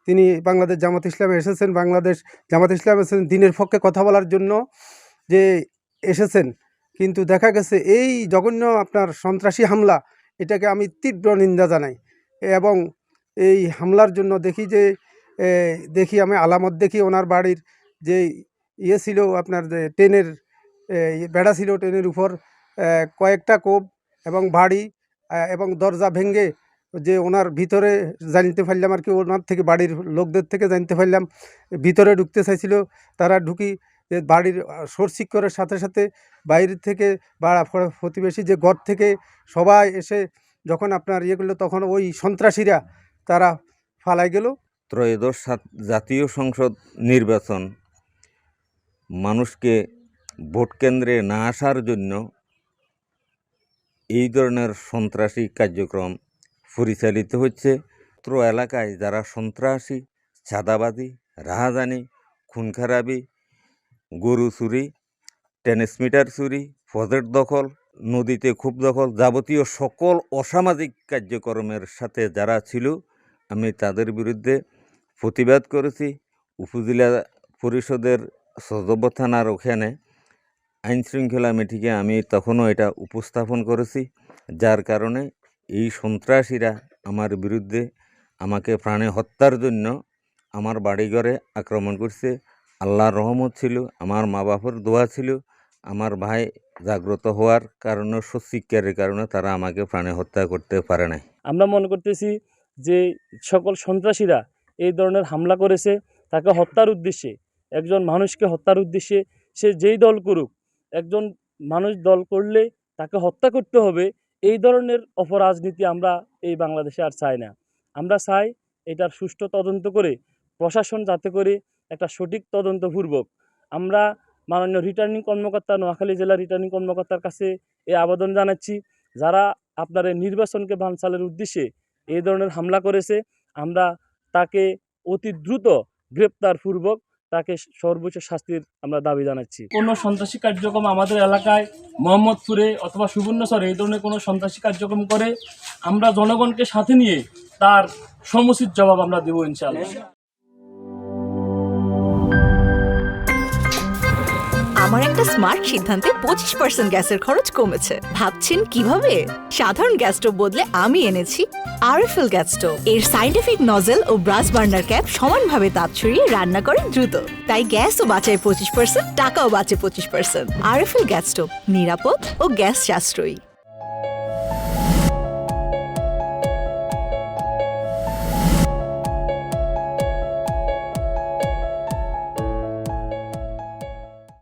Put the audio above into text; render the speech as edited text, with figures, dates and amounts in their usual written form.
তিনি বাংলাদেশ জামাত ইসলামে এসেছেন, বাংলাদেশ জামাত ইসলাম এসেছেন দিনের পক্ষে কথা বলার জন্য যে এসেছেন, কিন্তু দেখা গেছে এই জঘন্য আপনার সন্ত্রাসী হামলা, এটাকে আমি তীব্র নিন্দা জানাই। এবং এই হামলার জন্য দেখি আমি আলামত দেখি ওনার বাড়ির যে ইয়ে ছিল আপনার যে ট্রেনের বেড়া ছিল, ট্রেনের উপর কয়েকটা কোপ এবং বাড়ি এবং দরজা ভেঙে যে ওনার ভিতরে জানতে পারলাম আর কি, ওনার থেকে বাড়ির লোকদের থেকে জানতে পারলাম ভিতরে ঢুকতে চাইছিল, তারা ঢুকি যে বাড়ির সরশিকরের সাথে সাথে বাইরের থেকে বা প্রতিবেশী যে ঘর থেকে সবাই এসে যখন আপনার ইয়ে করলো, তখন ওই সন্ত্রাসীরা তারা ফালাই গেল। ত্রয়োদশ জাতীয় সংসদ নির্বাচন মানুষকে ভোট কেন্দ্রে না আসার জন্য এই ধরনের সন্ত্রাসী কার্যক্রম পরিচালিত হচ্ছে। এলাকায় যারা সন্ত্রাসী, চাঁদাবাজি, রাহাজানি, খুন খারাপি, গরু চুরি, ট্রান্সমিটার চুরি, প্রজেক্ট দখল, নদীতে কূপ দখল, যাবতীয় সকল অসামাজিক কার্যক্রমের সাথে যারা ছিল, আমি তাদের বিরুদ্ধে প্রতিবাদ করেছি। উপজেলা পরিষদের সদর থানার ওখানে আইনশৃঙ্খলা মিটিংয়ে আমি তখনও এটা উপস্থাপন করেছি, যার কারণে এই সন্ত্রাসীরা আমার বিরুদ্ধে আমাকে প্রাণে হত্যার জন্য আমার বাড়িঘরে আক্রমণ করছে। আল্লাহর রহমত ছিল, আমার মা বাবার দোয়া ছিল, আমার ভাই জাগ্রত হওয়ার কারণে, সত্যিকারের কারণে তারা আমাকে প্রাণে হত্যা করতে পারে নাই। আমরা মনে করতেছি যে সকল সন্ত্রাসীরা এই ধরনের হামলা করেছে তাকে হত্যার উদ্দেশ্যে, একজন মানুষকে হত্যার উদ্দেশ্যে। সে যেই দল করুক, একজন মানুষ দল করলে তাকে হত্যা করতে হবে, এই ধরনের অপরাজনীতি আমরা এই বাংলাদেশে আর চাই না। আমরা চাই এটার সুষ্ঠু তদন্ত করে প্রশাসন যাতে করে একটা সঠিক তদন্তপূর্বক, আমরা মাননীয় রিটার্নিং কর্মকর্তা, নোয়াখালী জেলা রিটার্নিং কর্মকর্তার কাছে এই আবেদন জানাচ্ছি, যারা আপনার নির্বাচনকে বানচালের উদ্দেশ্যে এই ধরনের হামলা করেছে, আমরা তাকে অতি দ্রুত গ্রেপ্তারপূর্বক তাকে সর্বোচ্চ শাস্তির আমরা দাবি জানাচ্ছি। কোনো সন্ত্রাসী কার্যক্রম আমাদের এলাকায় মোহাম্মদপুরে অথবা সুবর্ণচরে এই ধরনের কোনো সন্ত্রাসী কার্যক্রম করে, আমরা জনগণকে সাথে নিয়ে তার সমুচিত জবাব আমরা দেব ইনশাআল্লাহ। আমার একটা স্মার্ট সিদ্ধান্তে 25% গ্যাসের খরচ কমেছে। ভাবছেন কিভাবে? সাধারণ গ্যাস স্টোভ বদলে আমি এনেছি আরএফএল গ্যাস স্টোভ। এর সাইন্টিফিক নজল ও ব্রাস বার্নার ক্যাপ সমানভাবে তাপ ছড়িয়ে রান্না করে দ্রুত, তাই গ্যাসও বাঁচায় 25%, টাকাও বাঁচে 25%। আরএফএল গ্যাস স্টোভ নিরাপদ ও গ্যাস সাশ্রয়ী।